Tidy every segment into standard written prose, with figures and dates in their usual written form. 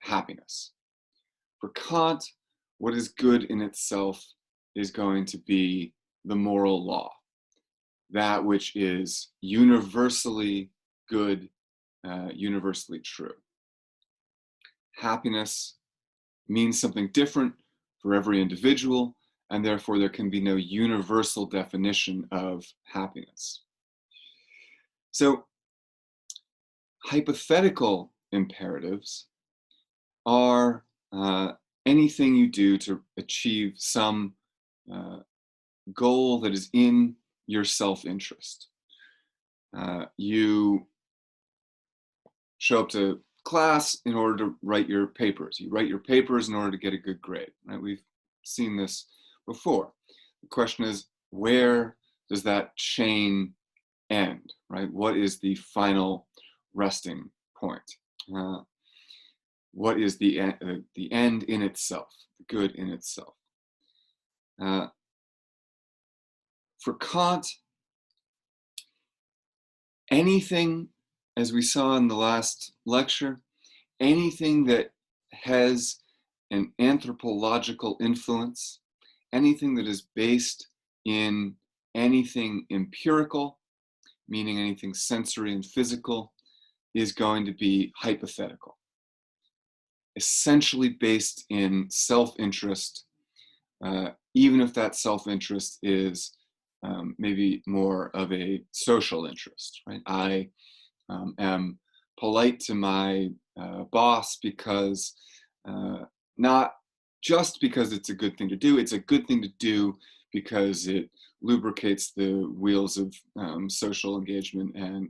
happiness. For Kant, what is good in itself is going to be the moral law, that which is universally good, universally true. Happiness means something different for every individual, and therefore there can be no universal definition of happiness. So, hypothetical imperatives are anything you do to achieve some goal that is in your self-interest. You show up to class in order to write your papers. You write your papers in order to get a good grade, right? We've seen this before. The question is, where does that chain end, right? What is the final resting point? What is the end in itself, the good in itself? For Kant, anything, as we saw in the last lecture, anything that has an anthropological influence, anything that is based in anything empirical, meaning anything sensory and physical, is going to be hypothetical, essentially based in self-interest, even if that self-interest is maybe more of a social interest, right? I am polite to my boss because not just because it's a good thing to do, it's a good thing to do because it lubricates the wheels of social engagement and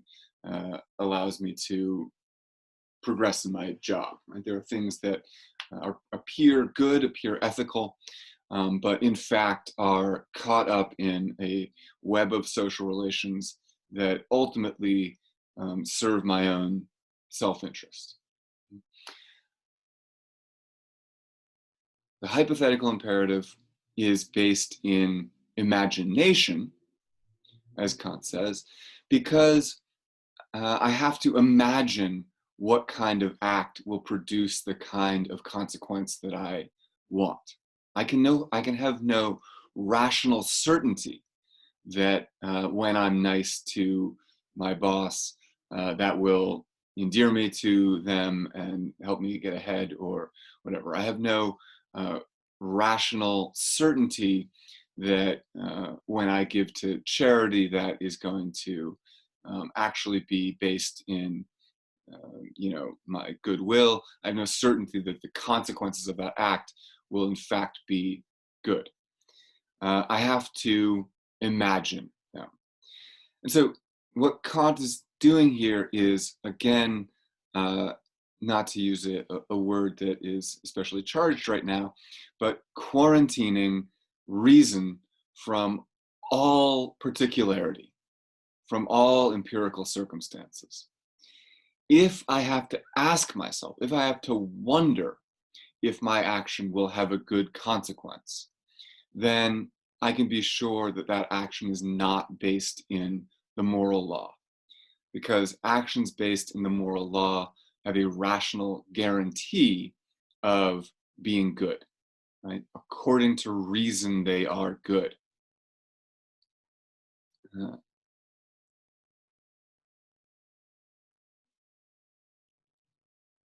allows me to progress in my job, right? There are things that appear good, appear ethical, but in fact are caught up in a web of social relations that ultimately serve my own self-interest. The hypothetical imperative is based in imagination, as Kant says, because I have to imagine what kind of act will produce the kind of consequence that I want. I can have no rational certainty that when I'm nice to my boss, that will endear me to them and help me get ahead or whatever. I have no rational certainty that when I give to charity, that is going to actually be based in my goodwill. I have no certainty that the consequences of that act will in fact be good. I have to imagine them. And so what Kant is doing here is, again, not to use a word that is especially charged right now, but quarantining reason from all particularity, from all empirical circumstances. If I have to ask myself, if I have to wonder if my action will have a good consequence, then I can be sure that that action is not based in the moral law, because actions based in the moral law have a rational guarantee of being good, right? According to reason, they are good.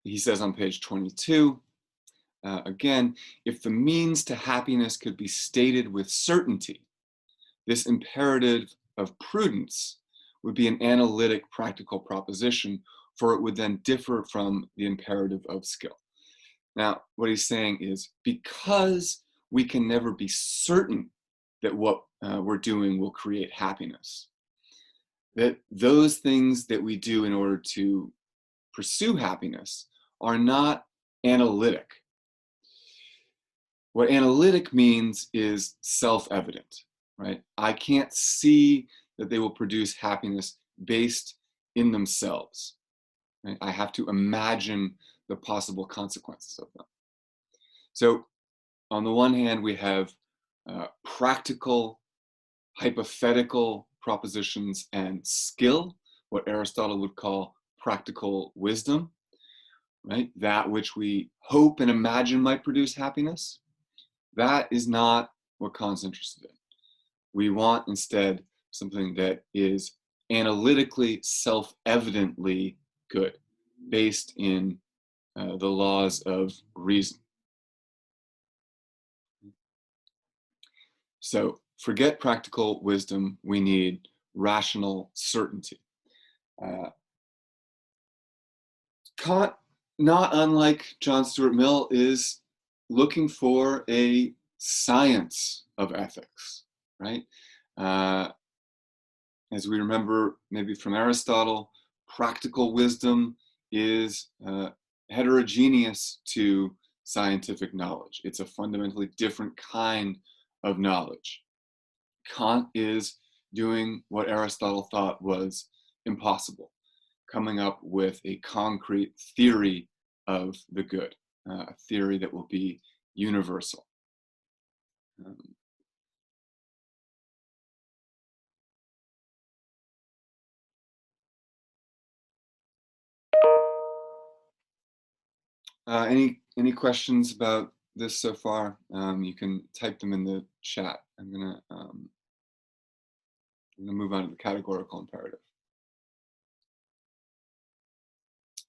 He says on page 22, again, if the means to happiness could be stated with certainty, this imperative of prudence would be an analytic practical proposition, for it would then differ from the imperative of skill. Now, what he's saying is, because we can never be certain that what we're doing will create happiness, that those things that we do in order to pursue happiness are not analytic. What analytic means is self-evident, right? I can't see that they will produce happiness based in themselves, right? I have to imagine the possible consequences of them. So on the one hand, we have practical, hypothetical propositions and skill, what Aristotle would call practical wisdom. right? That which we hope and imagine might produce happiness, that is not what Kant's interested in. We want instead something that is analytically, self-evidently good, based in the laws of reason. So forget practical wisdom, we need rational certainty. Kant, not unlike John Stuart Mill, is looking for a science of ethics, right? As we remember maybe from Aristotle, practical wisdom is heterogeneous to scientific knowledge. It's a fundamentally different kind of knowledge. Kant is doing what Aristotle thought was impossible, coming up with a concrete theory of the good, a theory that will be universal. Any questions about this so far? You can type them in the chat. I'm gonna move on to the categorical imperative.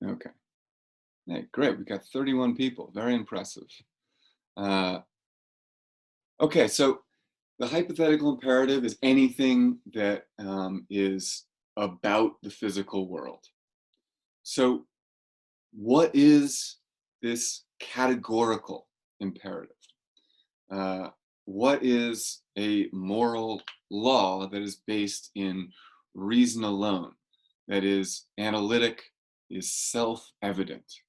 Okay. Hey, great. We got 31 people. Very impressive. Okay, so the hypothetical imperative is anything that is about the physical world. So what is this categorical imperative? What is a moral law that is based in reason alone, that is analytic, is self-evident?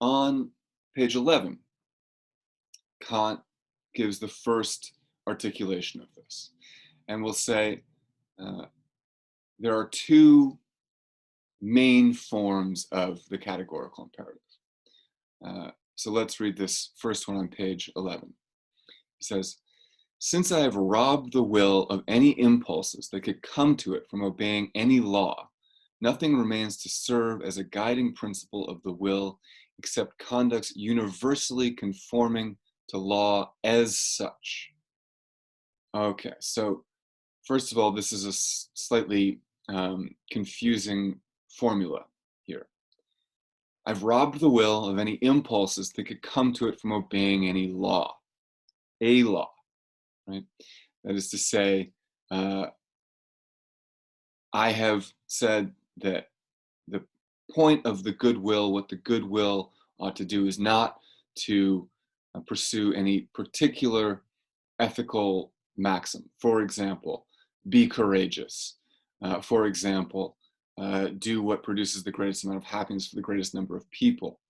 On page 11, Kant gives the first articulation of this, and will say there are two main forms of the categorical imperative. So let's read this first one on page 11. He says, since I have robbed the will of any impulses that could come to it from obeying any law, nothing remains to serve as a guiding principle of the will except conducts universally conforming to law as such. Okay, so first of all, this is a slightly confusing formula here. I've robbed the will of any impulses that could come to it from obeying any law. A law, right? That is to say, I have said that the point of the goodwill, what the goodwill ought to do, is not to pursue any particular ethical maxim. For example, be courageous. For example, do what produces the greatest amount of happiness for the greatest number of people.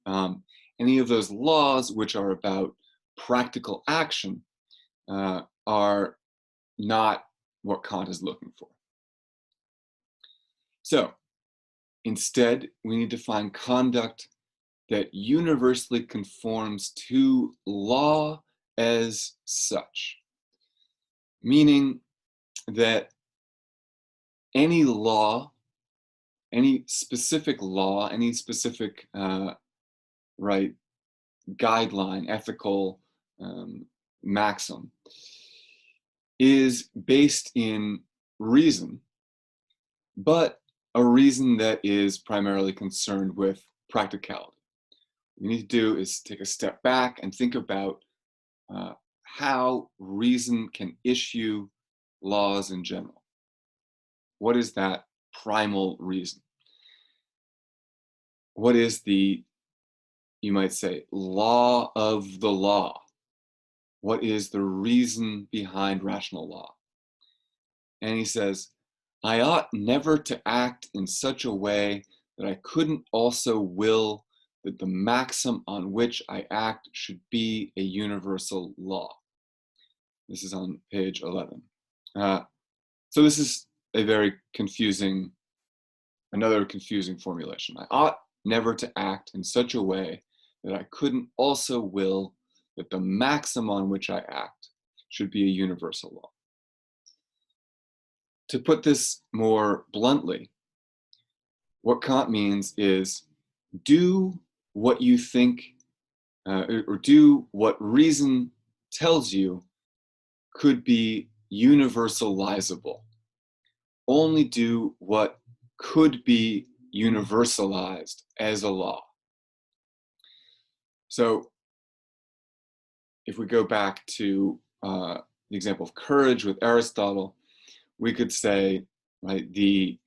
Any of those laws which are about practical action are not what Kant is looking for. So instead, we need to find conduct that universally conforms to law as such, meaning that any law, any specific law, any specific right guideline, ethical maxim is based in reason, but a reason that is primarily concerned with practicality. What we need to do is take a step back and think about how reason can issue laws in general. What is that primal reason? What is the, you might say, law of the law? What is the reason behind rational law? And he says, I ought never to act in such a way that I couldn't also will that the maxim on which I act should be a universal law. This is on page 11. So this is a very confusing, another confusing formulation. I ought never to act in such a way that I couldn't also will that the maxim on which I act should be a universal law. To put this more bluntly, What Kant means is do what you think, or do what reason tells you could be universalizable. Only do what could be universalized as a law. So if we go back to the example of courage with Aristotle, we could say, right, the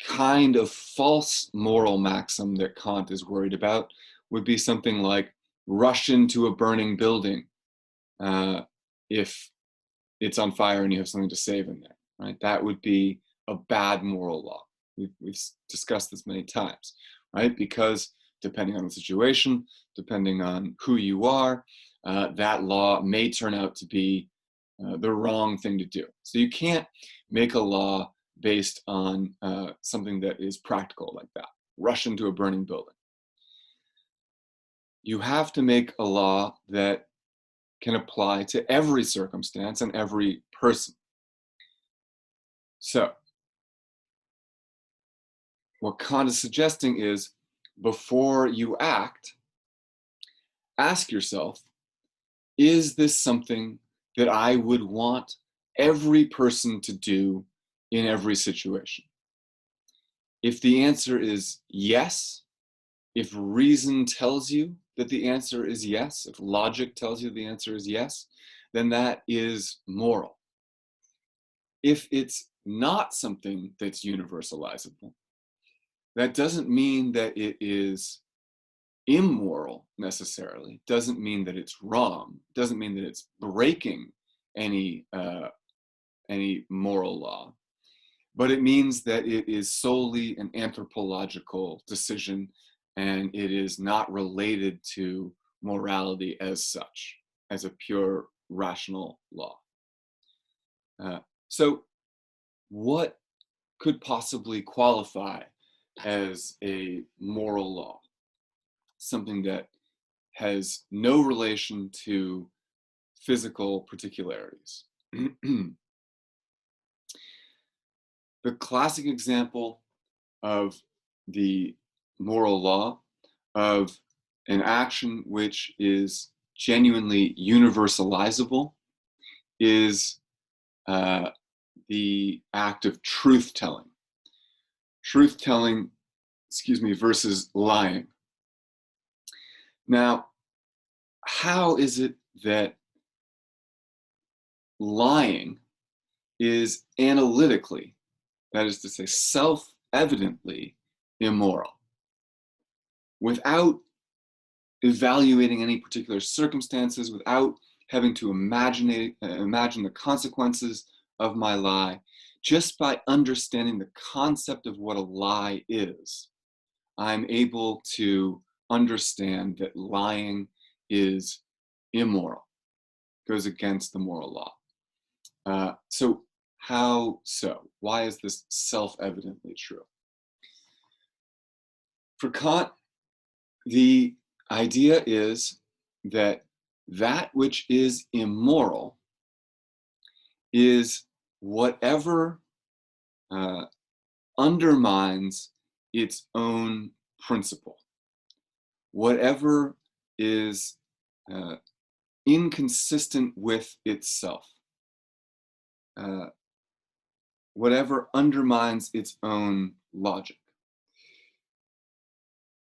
kind of false moral maxim that Kant is worried about would be something like rush into a burning building if it's on fire and you have something to save in there, right? That would be a bad moral law. We've discussed this many times, right? Because depending on the situation, depending on who you are, that law may turn out to be the wrong thing to do. So you can't make a law based on something that is practical like that. Rush into a burning building. You have to make a law that can apply to every circumstance and every person. So what Kant is suggesting is, before you act, ask yourself, is this something that I would want every person to do in every situation? If the answer is yes, if reason tells you that the answer is yes, if logic tells you the answer is yes, then that is moral. If it's not something that's universalizable, that doesn't mean that it is immoral necessarily, doesn't mean that it's wrong, doesn't mean that it's breaking any moral law, but it means that it is solely an anthropological decision and it is not related to morality as such, as a pure rational law. So what could possibly qualify as a moral law? Something that has no relation to physical particularities. The classic example of the moral law, of an action which is genuinely universalizable, is the act of truth-telling. Truth-telling, versus lying. Now, how is it that lying is analytically, that is to say, self-evidently immoral, without evaluating any particular circumstances, without having to imagine the consequences of my lie? Just by understanding the concept of what a lie is, I'm able to understand that lying is immoral, goes against the moral law. So how so? Why is this self-evidently true? For Kant, the idea is that that which is immoral is whatever undermines its own principle, whatever is inconsistent with itself, whatever undermines its own logic.